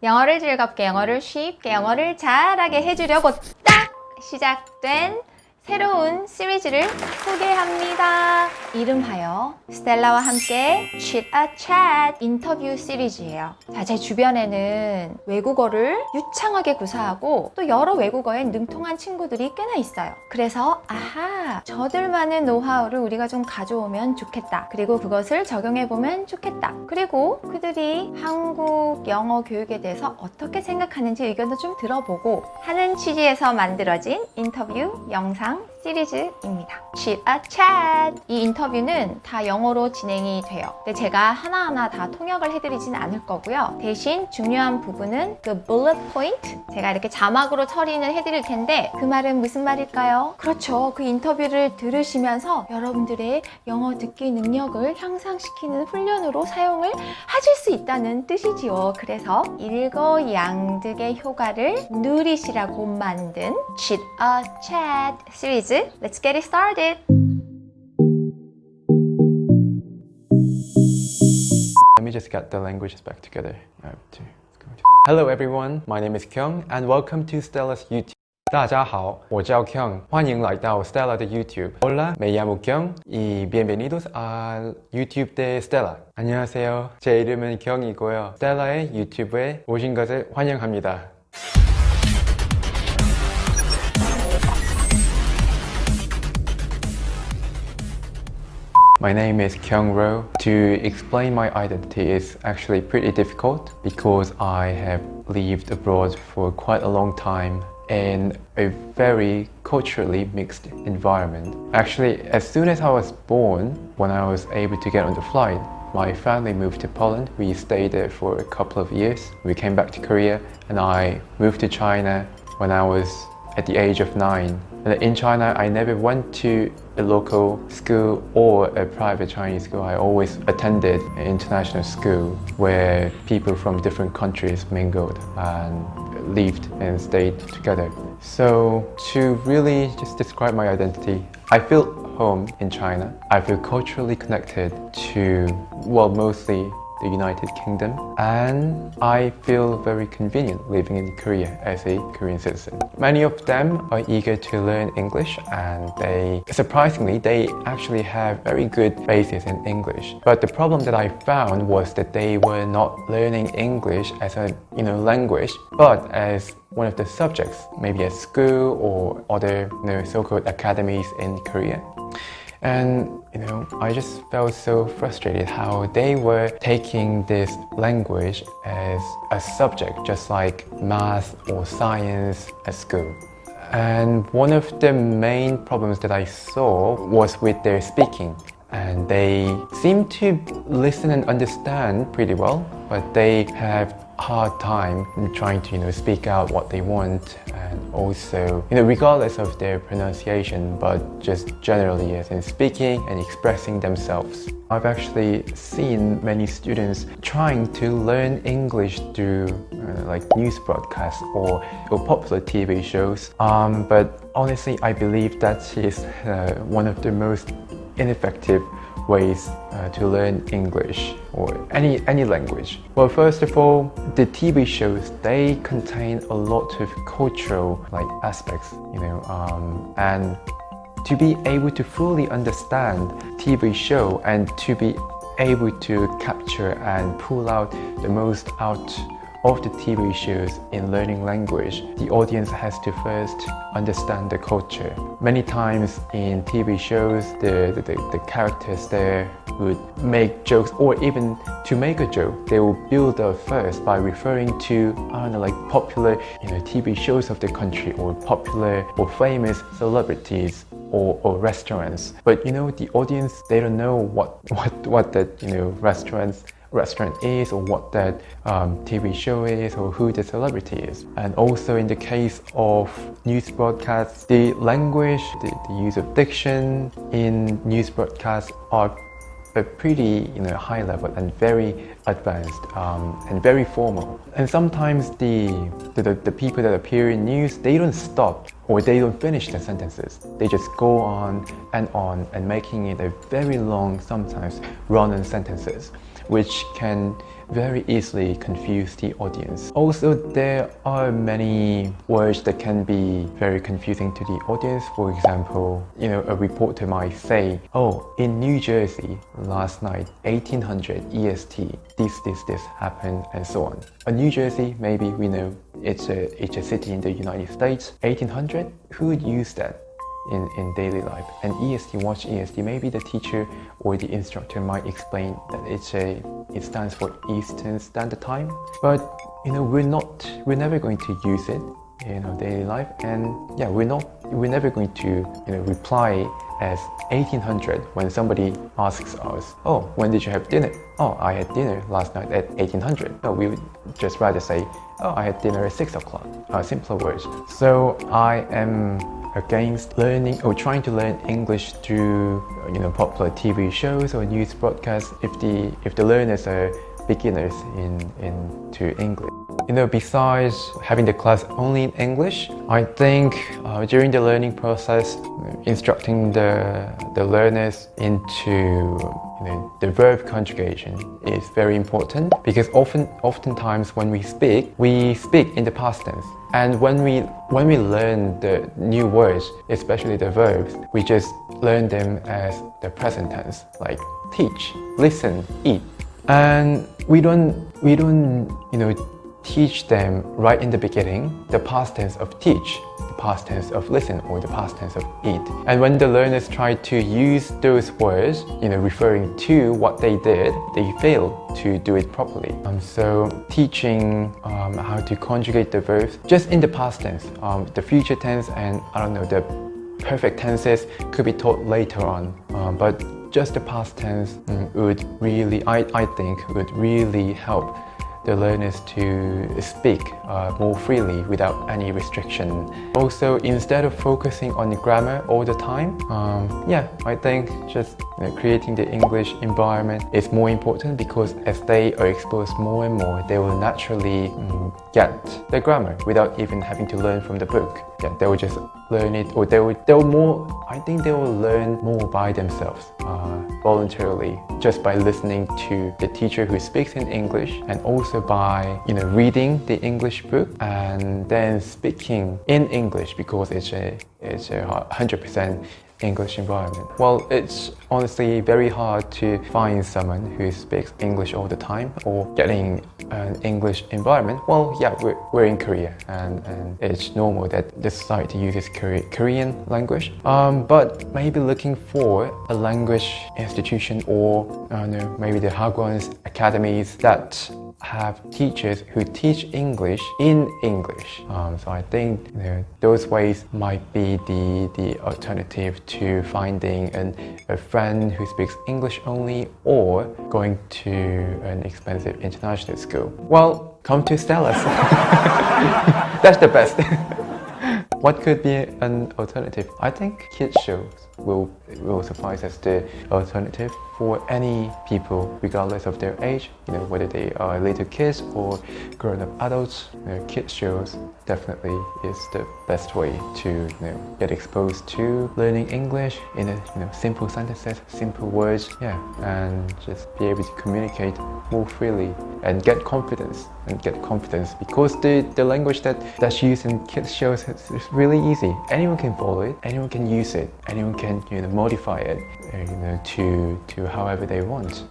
영어를 즐겁게, 영어를 쉽게, 영어를 잘하게 해주려고 딱 시작된 새로운 시리즈를 소개합니다. 이름하여 스텔라와 함께 Chit A Chat 인터뷰 시리즈예요. 자, 제 주변에는 외국어를 유창하게 구사하고 또 여러 외국어에 능통한 친구들이 꽤나 있어요. 그래서 아하, 저들만의 노하우를 우리가 좀 가져오면 좋겠다. 그리고 그것을 적용해보면 좋겠다. 그리고 그들이 한국 영어 교육에 대해서 어떻게 생각하는지 의견도 좀 들어보고 하는 취지에서 만들어진 인터뷰 영상 시리즈입니다. Chit A Chat. 이 인터뷰는 다 영어로 진행이 돼요. 근데 제가 하나하나 다 통역을 해드리진 않을 거고요. 대신 중요한 부분은 그 bullet point, 제가 이렇게 자막으로 처리는 해드릴 텐데 그 말은 무슨 말일까요? 그렇죠. 그 인터뷰를 들으시면서 여러분들의 영어 듣기 능력을 향상시키는 훈련으로 사용을 하실 수 있다는 뜻이지요. 그래서 일거양득의 효과를 누리시라고 만든 Chit A Chat 시리즈. Let's get it started! Let me just get the languages back together. Hello everyone, my name is Kyung and welcome to Stella's YouTube. 大家好，我叫 Kyung， 欢迎来到 Stella 的 YouTube. Hola, me llamo Kyung y bienvenidos al YouTube de Stella. 안녕하세요, 제 이름은 Kyung이고요. Stella의 유튜브에 오신 것을 환영합니다. My name is Kyung Ro. To explain my identity is actually pretty difficult because I have lived abroad for quite a long time in a very culturally mixed environment. Actually, as soon as I was born, when I was able to get on the flight, my family moved to Poland. We stayed there for a couple of years. We came back to Korea and I moved to China when I was at the age of 9. And in China, I never went to a local school or a private Chinese school. I always attended an international school where people from different countries mingled and lived and stayed together. So to really just describe my identity, I feel home in China. I feel culturally connected to, well, mostly the United Kingdom, and I feel very convenient living in Korea as a Korean citizen. Many of them are eager to learn English and surprisingly, they actually have very good basis in English. But the problem that I found was that they were not learning English as a language, but as one of the subjects, maybe at school or other so-called academies in Korea. And I just felt so frustrated how they were taking this language as a subject, just like math or science at school. And one of the main problems that I saw was with their speaking. And they seem to listen and understand pretty well, but they have hard time trying to speak out what they want, and also regardless of their pronunciation, but just generally as in speaking and expressing themselves. I've actually seen many students trying to learn English through like news broadcasts or popular TV shows, but honestly I believe that is one of the most ineffective ways to learn English or any language. Well, first of all, the TV shows, they contain a lot of cultural aspects, and to be able to fully understand TV show and to be able to capture and pull out the most out of the TV shows in learning language, the audience has to first understand the culture. Many times in TV shows, the characters there would make jokes, or even to make a joke, they will build up first by referring to, popular TV shows of the country, or popular or famous celebrities or restaurants. But the audience, they don't know what that restaurant is, or what that TV show is, or who the celebrity is. And also in the case of news broadcasts, the language, the use of diction in news broadcasts are a pretty high level and very advanced and very formal. And sometimes the people that appear in news, they don't stop or they don't finish the sentences. They just go on and making it a very long, sometimes run-on sentences, which can very easily confuse the audience. Also, there are many words that can be very confusing to the audience. For example, a reporter might say, oh, in New Jersey last night, 1800 EST, this happened, and so on. New Jersey, maybe we know it's a city in the United States. 1800, who would use that in daily life? And EST, watch EST, maybe the teacher or the instructor might explain that it stands for Eastern Standard Time. But we're never going to use it in our daily life, and yeah, we're never going to reply as 1800 when somebody asks us, oh, when did you have dinner? Oh, I had dinner last night at 1800. No, we would just rather say, oh, I had dinner at 6 o'clock. Simpler words. So I am against learning or trying to learn English through popular TV shows or news broadcasts if the learners are beginners into English. Besides having the class only in English, I think during the learning process, instructing the learners into the verb conjugation is very important, because oftentimes when we speak in the past tense. And when we learn the new words, especially the verbs, we just learn them as the present tense, like teach, listen, eat. And we don't teach them right in the beginning the past tense of teach, the past tense of listen, or the past tense of eat. And when the learners try to use those words, referring to what they did, they fail to do it properly. So teaching how to conjugate the verbs just in the past tense, the future tense, and the perfect tenses could be taught later on. But just the past tense would really, I think, would really help the learners to speak more freely without any restriction. Also, instead of focusing on grammar all the time, I think just creating the English environment is more important, because as they are exposed more and more, they will naturally get the grammar without even having to learn from the book. Yeah, they will just learn it, or they will learn more by themselves, voluntarily, just by listening to the teacher who speaks in English, and also by reading the English book and then speaking in English, because it's a 100% English environment. Well, it's honestly very hard to find someone who speaks English all the time or getting an English environment. Well, yeah, we're in Korea, and it's normal that the society uses Korean language. But maybe looking for a language institution, or maybe the hagwons, academies that have teachers who teach English in English. So I think those ways might be the alternative to finding a friend who speaks English only, or going to an expensive international school. Well, come to Stella's. That's the best. What could be an alternative? I think kids shows will suffice as the alternative for any people, regardless of their age, whether they are little kids or grown-up adults. Kids shows definitely is the best way to get exposed to learning English in simple sentences, simple words, and just be able to communicate more freely and get confidence. Because the language that's used in kids shows is really easy. Anyone can follow it, anyone can use it, anyone can modify it to however they want.